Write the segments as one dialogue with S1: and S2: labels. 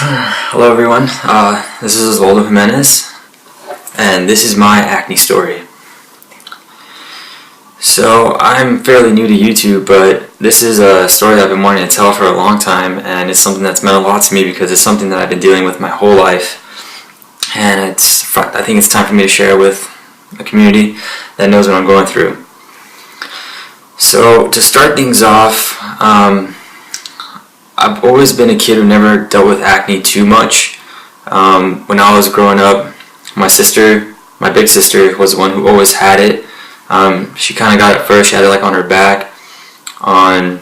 S1: Hello everyone, this is Osvaldo Jimenez, and this is my acne story. So, I'm fairly new to YouTube, but this is a story that I've been wanting to tell for a long time, and it's something that's meant a lot to me because it's something that I've been dealing with my whole life, and I think it's time for me to share with a community that knows what I'm going through. So, to start things off, I've always been a kid who never dealt with acne too much. When I was growing up, my big sister, was the one who always had it. She kind of got it first. She had it like on her back, on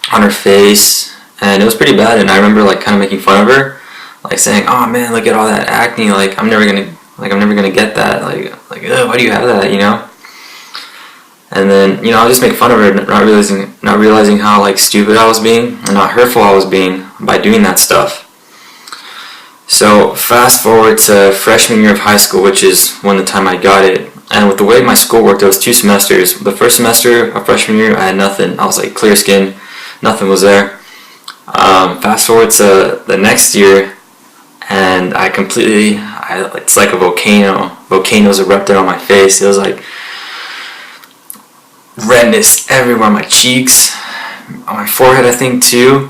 S1: her face, and it was pretty bad. And I remember like kind of making fun of her, like saying, "Oh man, look at all that acne! Like I'm never gonna get that. Like ugh, why do you have that? You know?" And then, I would just make fun of her, not realizing how like stupid I was being and how hurtful I was being by doing that stuff. So fast forward to freshman year of high school, which is when the time I got it. And with the way my school worked, it was 2 semesters. The first semester of freshman year, I had nothing. I was like clear skin, nothing was there. Fast forward to the next year, and it's like a volcano. Volcanoes erupted on my face. It was like redness everywhere, on my cheeks, on my forehead, I think too.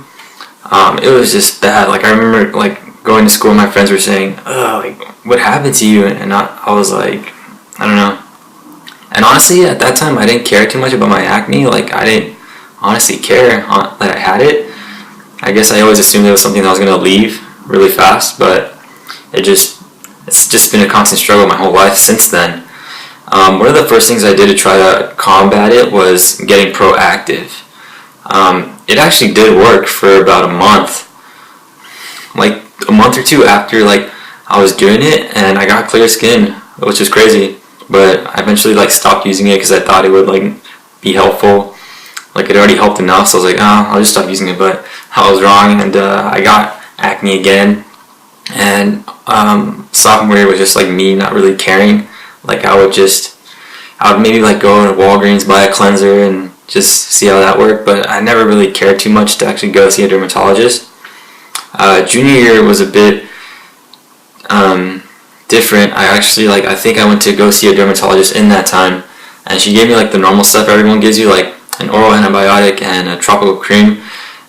S1: It was just bad. Like I remember like going to school and my friends were saying, "Oh, like what happened to you?" And I was like, I don't know. And honestly, at that time, I didn't care too much about my acne. Like I didn't honestly care that I had it. I guess I always assumed it was something that I was gonna leave really fast, but it's just been a constant struggle my whole life since then. One of the first things I did to try to combat it was getting proactive. It actually did work for about a month. Like a month or two after like I was doing it, and I got clear skin, which is crazy. But I eventually like stopped using it because I thought it would like be helpful. Like it already helped enough, so I was like, oh, I'll just stop using it. But I was wrong, and I got acne again. And sophomore year was just like me not really caring. Like I would maybe like go to Walgreens, buy a cleanser and just see how that worked, but I never really cared too much to actually go see a dermatologist. Junior year was a bit different. I think I went to go see a dermatologist in that time, and she gave me like the normal stuff everyone gives you, like an oral antibiotic and a tropical cream,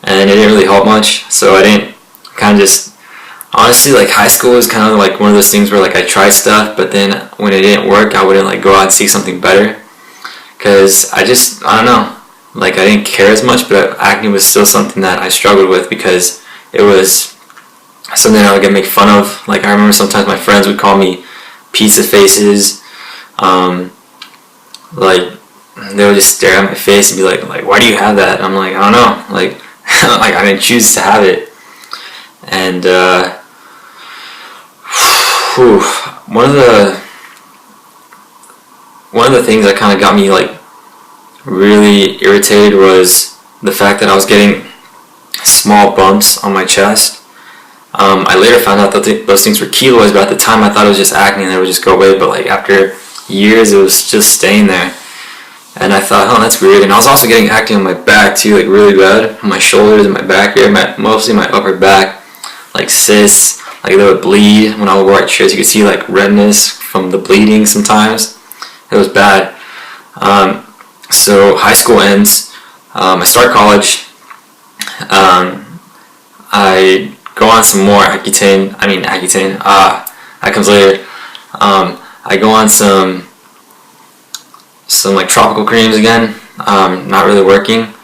S1: and it didn't really help much, so I didn't honestly, like high school was kind of like one of those things where like I tried stuff, but then when it didn't work, I wouldn't like go out and seek something better, because I don't know, like I didn't care as much, but acne was still something that I struggled with because it was something I would get make fun of. Like I remember sometimes my friends would call me pizza faces, like they would just stare at my face and be like why do you have that? And I'm like, I don't know, like like I didn't choose to have it. And one of the things that kind of got me like really irritated was the fact that I was getting small bumps on my chest. I later found out that those things were keloids, but at the time I thought it was just acne and they would just go away. But like after years, it was just staying there, and I thought, oh, that's weird. And I was also getting acne on my back too, like really bad, on my shoulders and my back here, mostly my upper back, like cysts. Like they would bleed when I would wear white shirts. You could see like redness from the bleeding sometimes. It was bad. So high school ends. I start college. I go on some more Accutane. That comes later. I go on some like tropical creams again. Not really working.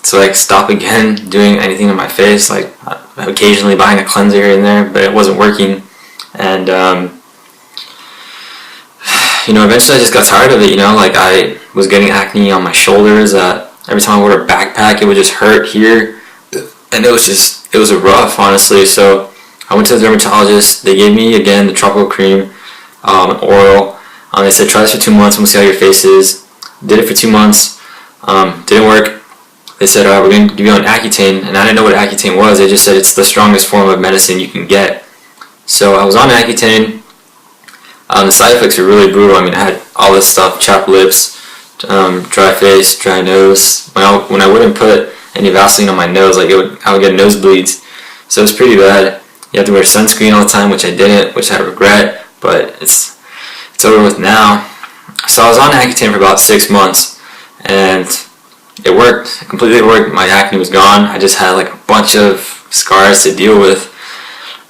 S1: So like stop again doing anything on my face, like occasionally buying a cleanser here and there, but it wasn't working. And eventually I just got tired of it. Like I was getting acne on my shoulders. Every time I wore a backpack, it would just hurt here, and it was rough, honestly. So I went to the dermatologist. They gave me again the tropical cream, oral. They said try this for 2 months and we'll see how your face is. Did it for 2 months. Didn't work. They said, we're going to give you an Accutane, and I didn't know what Accutane was. They just said it's the strongest form of medicine you can get. So I was on Accutane. The side effects are really brutal. I had all this stuff: chapped lips, dry face, dry nose. When I wouldn't put any Vaseline on my nose, I would get nosebleeds. So it's pretty bad. You have to wear sunscreen all the time, which I didn't, which I regret, but it's over with now. So I was on Accutane for about 6 months, and it worked. It completely worked. My acne was gone. I just had like a bunch of scars to deal with,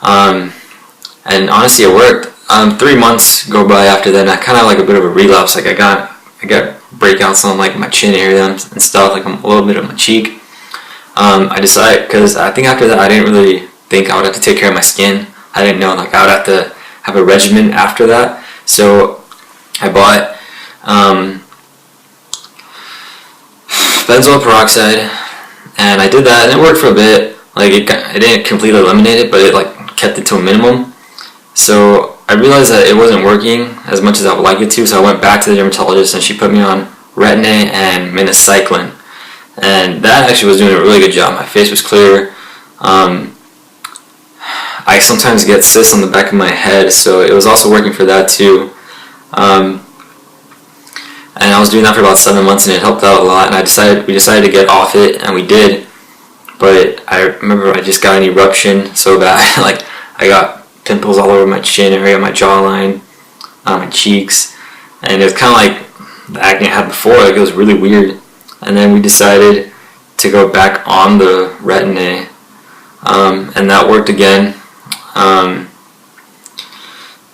S1: and honestly, it worked. 3 months go by after that, and I kind of like a bit of a relapse. Like I got breakouts on like my chin area and stuff, like a little bit of my cheek. I decided, because I think after that I didn't really think I would have to take care of my skin. I didn't know like I would have to have a regimen after that. So I bought benzoyl peroxide, and I did that, and it worked for a bit. Like it didn't completely eliminate it, but it like kept it to a minimum. So I realized that it wasn't working as much as I would like it to, so I went back to the dermatologist, and she put me on retin-A and minocycline, and that actually was doing a really good job. My face was clear. I sometimes get cysts on the back of my head, so it was also working for that too. And I was doing that for about 7 months, and it helped out a lot. And we decided to get off it, and we did. But I remember I just got an eruption so bad. Like I got pimples all over my chin area, my jawline, my cheeks, and it was kind of like the acne I had before. Like it was really weird. And then we decided to go back on the retin-A, and that worked again.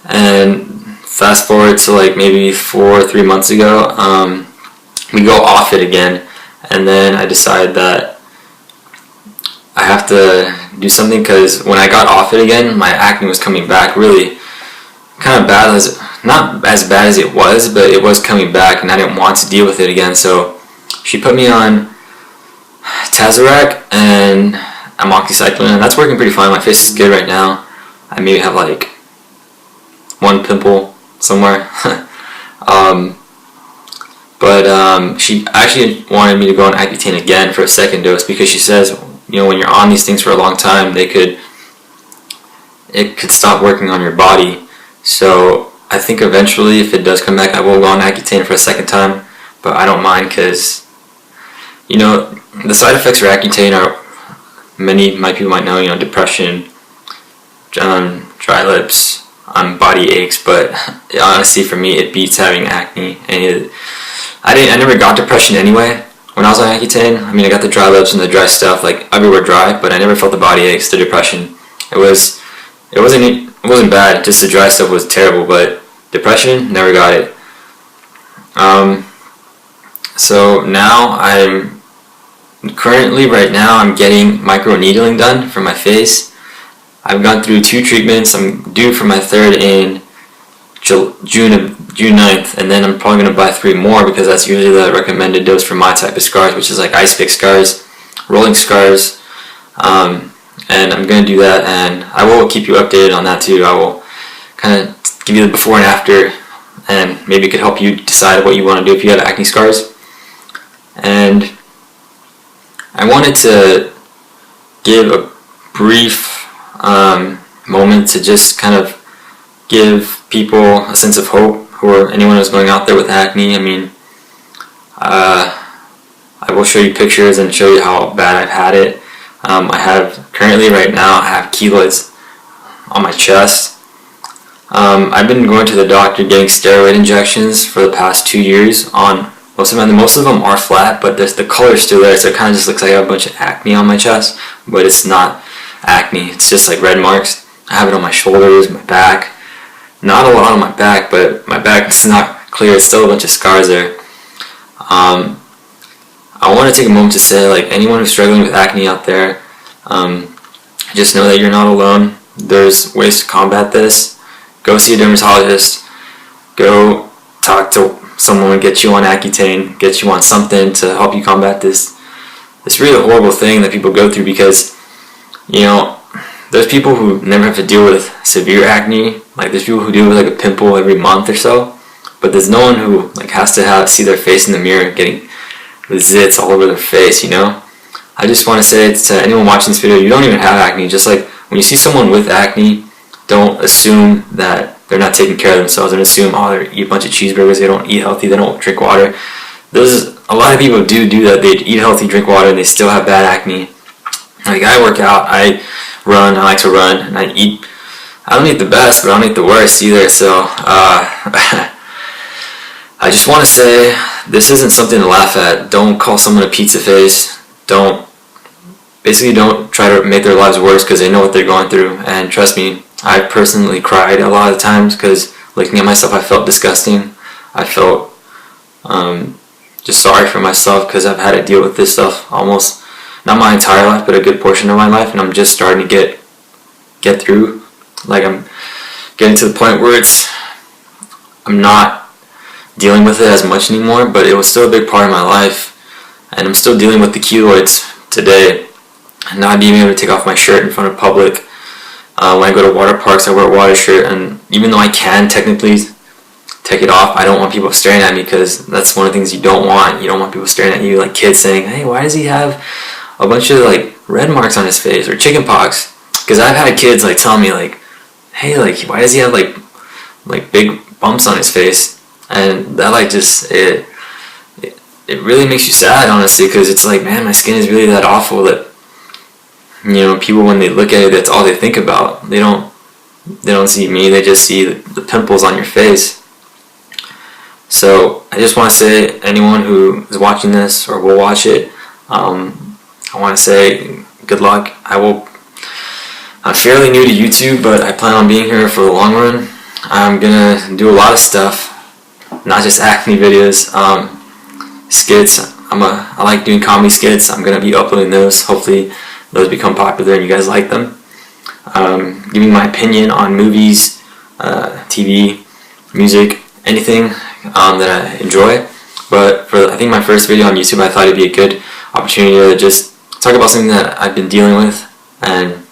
S1: And fast forward to like maybe 4 or 3 months ago, we go off it again, and then I decided that I have to do something, because when I got off it again, my acne was coming back really kind of bad. Not as bad as it was, but it was coming back, and I didn't want to deal with it again. So she put me on Tazarac and amoxicillin, and that's working pretty fine. My face is good right now. I maybe have like one pimple somewhere. But she actually wanted me to go on Accutane again for a second dose, because she says, you know, when you're on these things for a long time, it could stop working on your body. So I think eventually, if it does come back, I will go on Accutane for a second time, but I don't mind, because, you know, the side effects for Accutane are, many people might know, you know, depression, dry lips, body aches, but honestly for me it beats having acne. And I never got depression anyway when I was on Accutane. I mean, I got the dry lips and the dry stuff, like everywhere dry, but I never felt the body aches, the depression. It wasn't bad, just the dry stuff was terrible, but depression, never got it. So now right now I'm getting microneedling done for my face. I've gone through 2 treatments. I'm due for my 3rd in June 9th, and then I'm probably going to buy 3 more, because that's usually the recommended dose for my type of scars, which is like ice pick scars, rolling scars, and I'm going to do that, and I will keep you updated on that too. I will kind of give you the before and after, and maybe it could help you decide what you want to do if you have acne scars. And I wanted to give a brief moment to just kind of give people a sense of hope, anyone who's going out there with acne. I mean, I will show you pictures and show you how bad I've had it. I have right now I have keloids on my chest. I've been going to the doctor getting steroid injections for the past 2 years on most of them. Most of them are flat, but the color's still there, so it kind of just looks like I have a bunch of acne on my chest, but it's not acne. It's just like red marks. I have it on my shoulders, my back. Not a lot on my back, but my back is not clear. It's still a bunch of scars there. I want to take a moment to say, like, anyone who's struggling with acne out there, just know that you're not alone. There's ways to combat this. Go see a dermatologist. Go talk to someone, get you on Accutane, get you on something to help you combat this really horrible thing that people go through, because, you know, there's people who never have to deal with severe acne. Like, there's people who deal with like a pimple every month or so, but there's no one who like has to see their face in the mirror getting zits all over their face, you know? I just want to say to anyone watching this video, you don't even have acne. Just like when you see someone with acne, don't assume that they're not taking care of themselves, and assume, oh, they eat a bunch of cheeseburgers, they don't eat healthy, they don't drink water. There's a lot of people who do that. They eat healthy, drink water, and they still have bad acne. Like, I work out. I run. I like to run, and I don't eat the best, but I don't eat the worst either. So I just want to say this isn't something to laugh at. Don't call someone a pizza face. Don't try to make their lives worse because they know what they're going through. And trust me, I personally cried a lot of times because looking at myself, I felt disgusting. I felt just sorry for myself because I've had to deal with this stuff almost, not my entire life, but a good portion of my life, and I'm just starting to get through. Like, I'm getting to the point where I'm not dealing with it as much anymore, but it was still a big part of my life, and I'm still dealing with the keloids today. Not being able to take off my shirt in front of public. When I go to water parks, I wear a water shirt, and even though I can technically take it off, I don't want people staring at me because that's one of the things you don't want. You don't want people staring at you, like kids saying, "Hey, why does he have a bunch of like red marks on his face or chicken pox?" Because I've had kids like tell me like, "Hey, like why does he have like big bumps on his face?" And that like just it really makes you sad, honestly, because it's like, man, my skin is really that awful that, you know, people when they look at it, that's all they think about. They don't see me, they just see the pimples on your face. So I just want to say, anyone who is watching this or will watch it, I want to say good luck. I'm fairly new to YouTube, but I plan on being here for the long run. I'm gonna do a lot of stuff, not just acne videos, skits. I like doing comedy skits. I'm gonna be uploading those. Hopefully those become popular and you guys like them. Giving my opinion on movies, TV, music, anything that I enjoy. But for I think my first video on YouTube, I thought it'd be a good opportunity to just talk about something that I've been dealing with and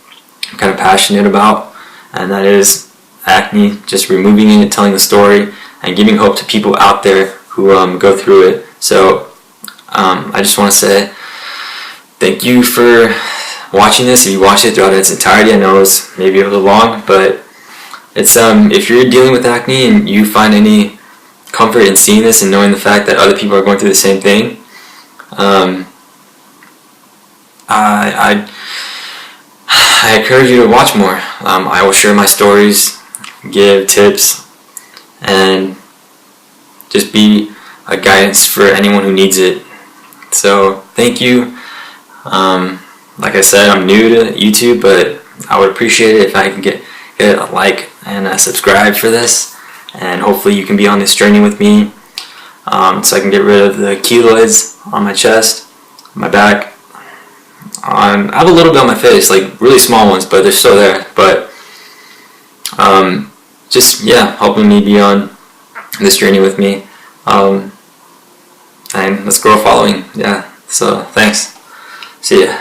S1: I'm kind of passionate about, and that is acne. Just removing it, telling the story, and giving hope to people out there who go through it. So I just want to say thank you for watching this. If you watched it throughout its entirety, I know it was maybe a little long, but it's if you're dealing with acne and you find any comfort in seeing this and knowing the fact that other people are going through the same thing, I encourage you to watch more. I will share my stories, give tips, and just be a guidance for anyone who needs it. So thank you. Like I said, I'm new to YouTube, but I would appreciate it if I can get a like and a subscribe for this, and hopefully you can be on this journey with me, so I can get rid of the keloids on my chest, my back. I have a little bit on my face, like really small ones, but they're still there. But just helping me be on this journey with me, and let's grow a following. Yeah. So thanks. See ya.